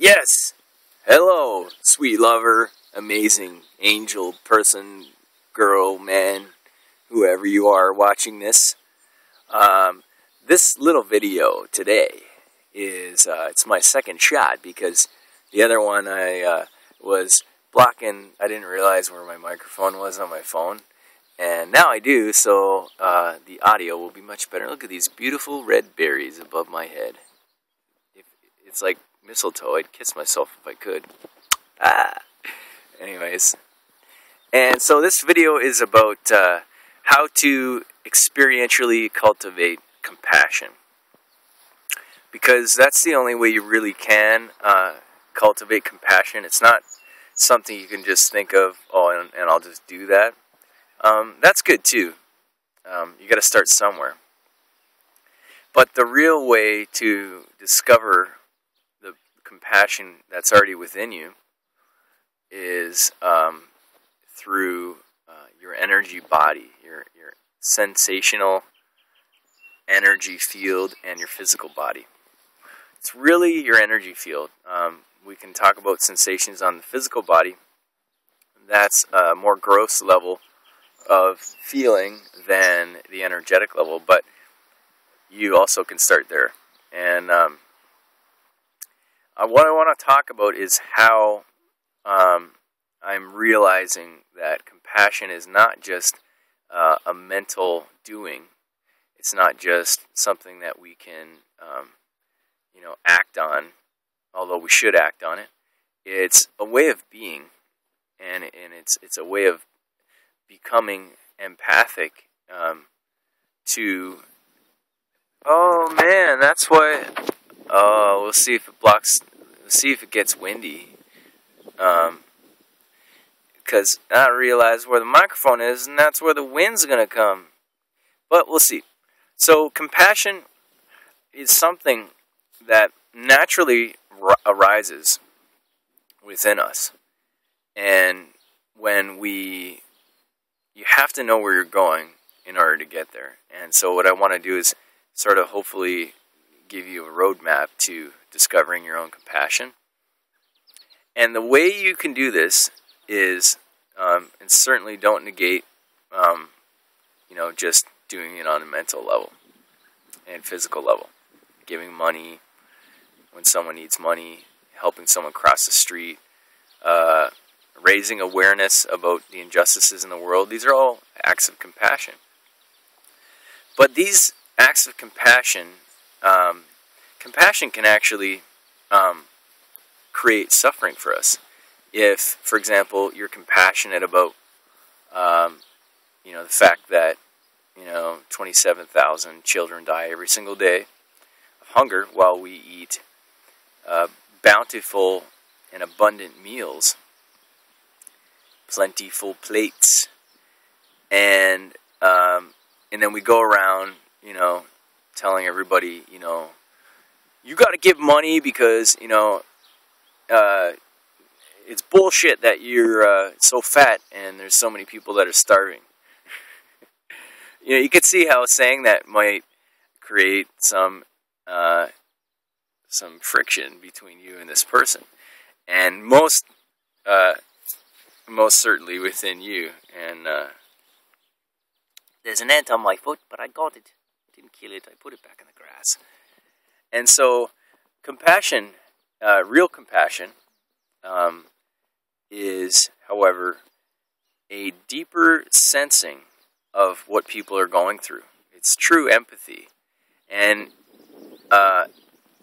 Yes! Hello, sweet lover, amazing angel, person, girl, man, whoever you are watching this. This little video today is, it's my second shot because the other one I was blocking. I didn't realize where my microphone was on my phone. And now I do, so the audio will be much better. Look at these beautiful red berries above my head. It's like mistletoe. I'd kiss myself if I could. Anyways. And so this video is about how to experientially cultivate compassion. Because that's the only way you really can cultivate compassion. It's not something you can just think of, oh, and I'll just do that. That's good too. You got to start somewhere. But the real way to discover the compassion that's already within you is through your energy body, your sensational energy field, and your physical body. It's really your energy field. We can talk about sensations on the physical body. That's a more gross level of feeling than the energetic level, but you also can start there. And what I want to talk about is how I'm realizing that compassion is not just a mental doing. It's not just something that we can, act on, although we should act on it. It's a way of being, and it's a way of becoming empathic to. Oh man, that's why. Oh, we'll see if it blocks. We'll see if it gets windy. Because I realize where the microphone is, and that's where the wind's gonna come. But we'll see. So compassion is something that naturally arises within us, and when you have to know where you're going in order to get there. And so what I want to do is sort of hopefully give you a roadmap to discovering your own compassion. And the way you can do this is, and certainly don't negate, just doing it on a mental level and physical level. Giving money when someone needs money, helping someone cross the street, raising awareness about the injustices in the world. These are all acts of compassion. But these acts of compassion, compassion can actually create suffering for us. If, for example, you're compassionate about, the fact that, 27,000 children die every single day of hunger while we eat bountiful and abundant meals, plentiful plates, and then we go around, telling everybody, you got to give money because, it's bullshit that you're so fat and there's so many people that are starving. You could see how saying that might create some friction between you and this person, and most certainly within you. And there's an ant on my foot, but I got it. I didn't kill it. I put it back in the grass. And so, compassion, real compassion, is, however, a deeper sensing of what people are going through. It's true empathy. And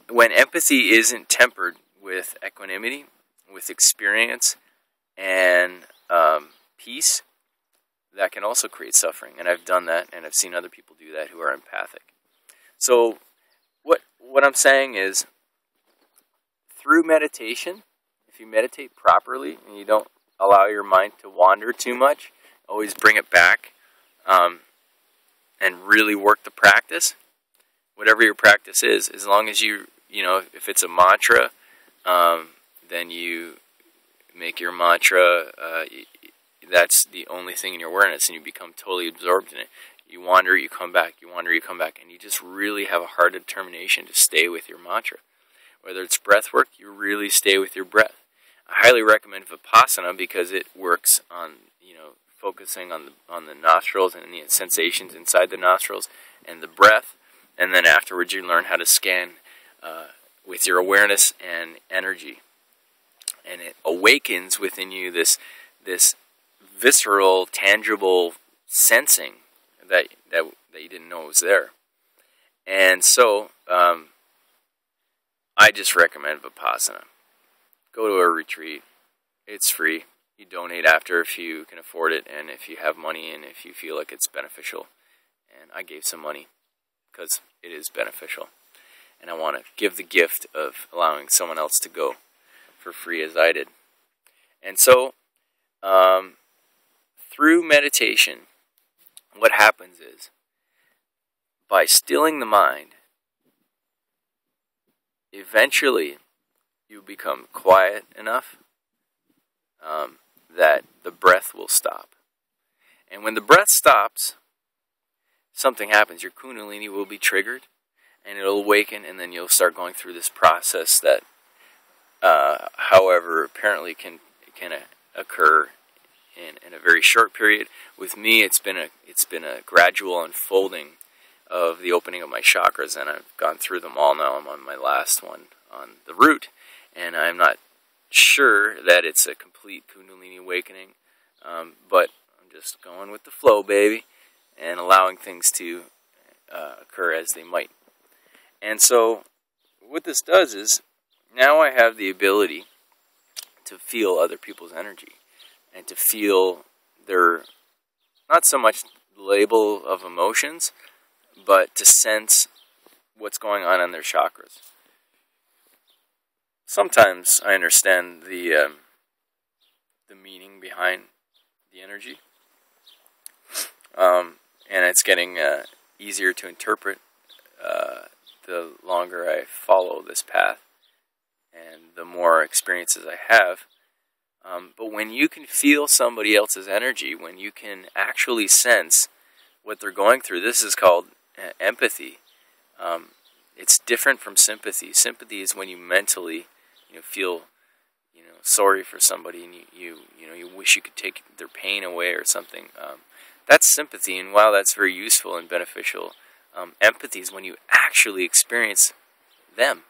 when empathy isn't tempered with equanimity, with experience, and peace, that can also create suffering. And I've done that, and I've seen other people do that who are empathic. So what I'm saying is, through meditation, if you meditate properly and you don't allow your mind to wander too much, always bring it back, and really work the practice, whatever your practice is, as long as if it's a mantra, then you make your mantra, that's the only thing in your awareness, and you become totally absorbed in it. You wander, you come back, you wander, you come back, and you just really have a hard determination to stay with your mantra. Whether it's breath work, you really stay with your breath. I highly recommend Vipassana because it works on, focusing on the nostrils and the sensations inside the nostrils and the breath, and then afterwards you learn how to scan with your awareness and energy, and it awakens within you this visceral, tangible sensing that you didn't know was there. And so I just recommend Vipassana. Go to a retreat. It's free. You donate after if you can afford it, and if you have money, and if you feel like it's beneficial. And I gave some money because it is beneficial. And I want to give the gift of allowing someone else to go for free as I did. And so, through meditation, what happens is, by stilling the mind, eventually you become quiet enough that the breath will stop. And when the breath stops, something happens. Your kundalini will be triggered, and it'll awaken, and then you'll start going through this process that, however, apparently can occur in a very short period. With me, it's been a gradual unfolding of the opening of my chakras, and I've gone through them all now. I'm on my last one on the root, and I'm not sure that it's a complete kundalini awakening, but I'm just going with the flow, baby, and allowing things to occur as they might. And so what this does is, now I have the ability to feel other people's energy, and to feel their, not so much label of emotions, but to sense what's going on in their chakras. Sometimes I understand the meaning behind the energy, and it's getting easier to interpret the longer I follow this path, and the more experiences I have. But when you can feel somebody else's energy, when you can actually sense what they're going through, this is called empathy. It's different from sympathy. Sympathy is when you mentally, feel, sorry for somebody, and you wish you could take their pain away or something. That's sympathy, and while that's very useful and beneficial, empathy is when you actually experience them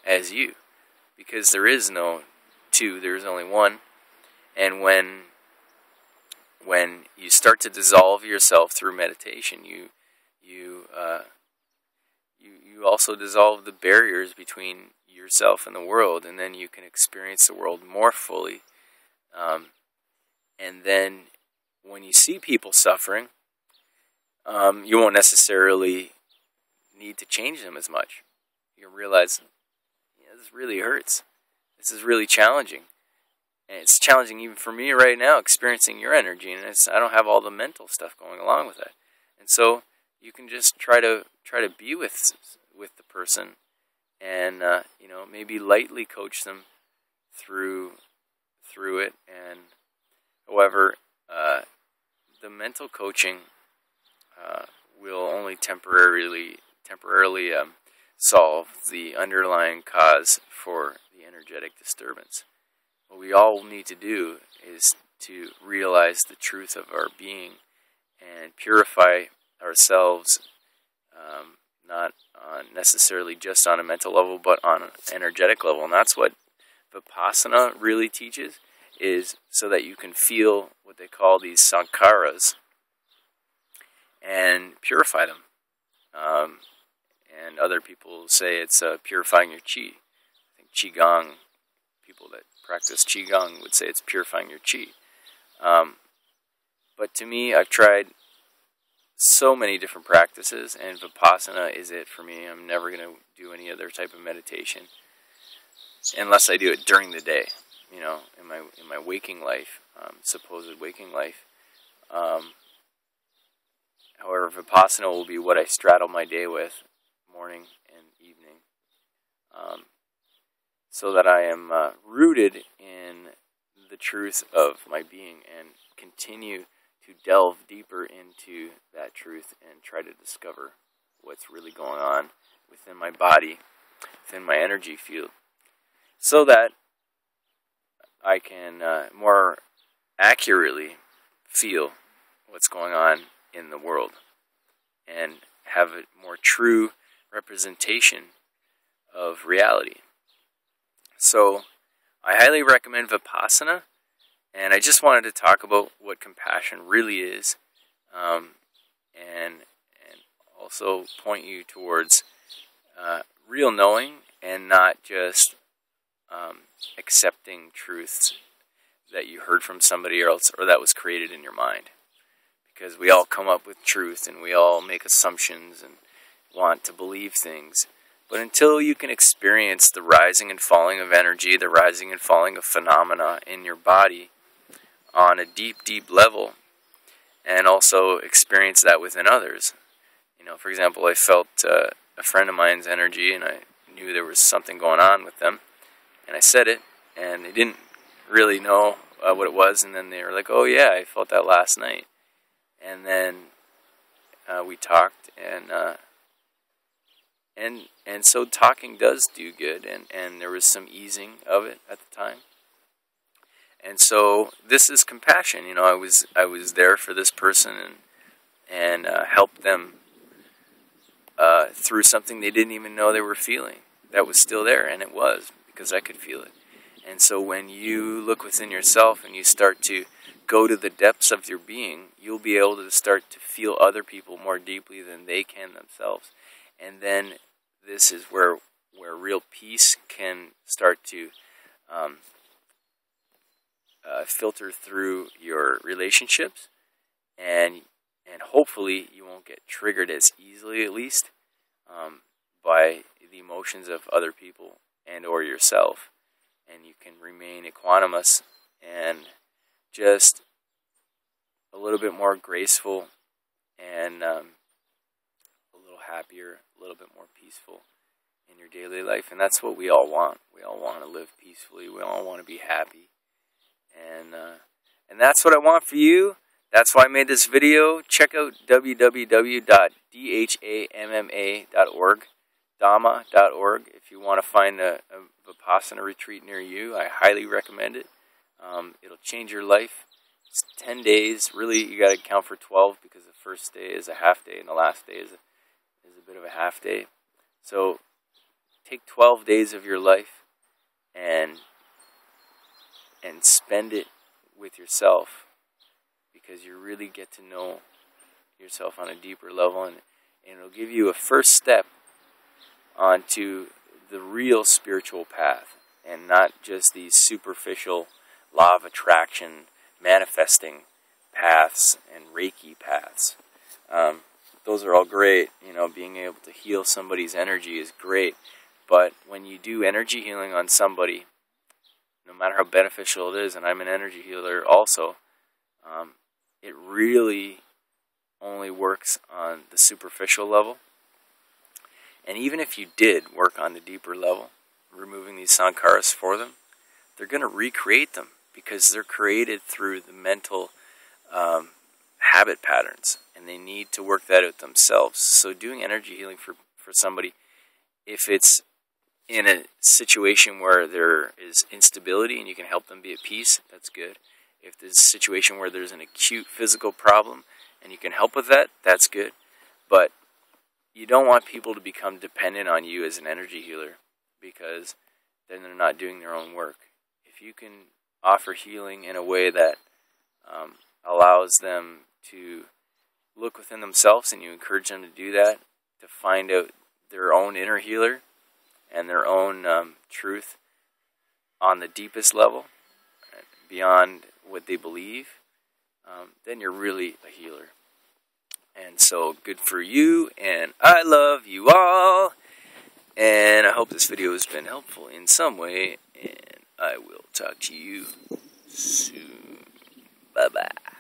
as you, because there is no two, there is only one. And when you start to dissolve yourself through meditation, you also dissolve the barriers between yourself and the world, and then you can experience the world more fully. And then when you see people suffering, you won't necessarily need to change them as much. You'll realize, this really hurts. This is really challenging. And it's challenging even for me right now, experiencing your energy, and I don't have all the mental stuff going along with it. And so you can just try to be with the person, and maybe lightly coach them through it. And however, the mental coaching will only temporarily solve the underlying cause for the energetic disturbance. What we all need to do is to realize the truth of our being and purify ourselves, not necessarily just on a mental level, but on an energetic level. And that's what Vipassana really teaches, is so that you can feel what they call these sankharas and purify them. And other people say it's purifying your chi. I think Qigong, people that practice Qigong would say it's purifying your chi. But to me, I've tried so many different practices, and Vipassana is it for me. I'm never going to do any other type of meditation unless I do it during the day, in my waking life, supposed waking life. However, Vipassana will be what I straddle my day with, morning and evening, so that I am rooted in the truth of my being and continue to delve deeper into that truth and try to discover what's really going on within my body within my energy field, so that I can more accurately feel what's going on in the world and have a more true representation of reality. So I highly recommend Vipassana, and I just wanted to talk about what compassion really is, and also point you towards real knowing, and not just accepting truths that you heard from somebody else or that was created in your mind. Because we all come up with truth, and we all make assumptions and want to believe things. But until you can experience the rising and falling of energy, the rising and falling of phenomena in your body on a deep, deep level, and also experience that within others. You know, for example, I felt a friend of mine's energy, and I knew there was something going on with them, and I said it, and they didn't really know what it was, and then they were like, "Oh yeah, I felt that last night." And then we talked, and so talking does do good, and there was some easing of it at the time. And so this is compassion. You know, I was there for this person, and helped them through something they didn't even know they were feeling. That was still there, and it was, because I could feel it. And so when you look within yourself and you start to go to the depths of your being, you'll be able to start to feel other people more deeply than they can themselves. And then this is where real peace can start to filter through your relationships, and hopefully you won't get triggered as easily, at least, by the emotions of other people and or yourself, and you can remain equanimous and just a little bit more graceful, and a little happier, a little bit more peaceful in your daily life. And that's what we all want. We all want to live peacefully. We all want to be happy. And that's what I want for you. That's why I made this video. Check out www.dhamma.org, Dhamma.org, if you want to find a Vipassana retreat near you. I highly recommend it. It'll change your life. It's 10 days. Really, you got to count for 12, because the first day is a half day and the last day is a bit of a half day. So take 12 days of your life and spend it with yourself, because you really get to know yourself on a deeper level, and it'll give you a first step onto the real spiritual path, and not just these superficial law of attraction, manifesting paths and Reiki paths. Those are all great. You know, being able to heal somebody's energy is great, but when you do energy healing on somebody, no matter how beneficial it is, and I'm an energy healer also, it really only works on the superficial level. And even if you did work on the deeper level, removing these sankharas for them, they're going to recreate them, because they're created through the mental habit patterns, and they need to work that out themselves. So doing energy healing for somebody, if it's in a situation where there is instability and you can help them be at peace, that's good. If there's a situation where there's an acute physical problem and you can help with that, that's good. But you don't want people to become dependent on you as an energy healer, because then they're not doing their own work. If you can offer healing in a way that allows them to look within themselves, and you encourage them to do that, to find out their own inner healer and their own truth on the deepest level, beyond what they believe, then you're really a healer. And so, good for you, and I love you all, and I hope this video has been helpful in some way, and I will talk to you soon. Bye-bye.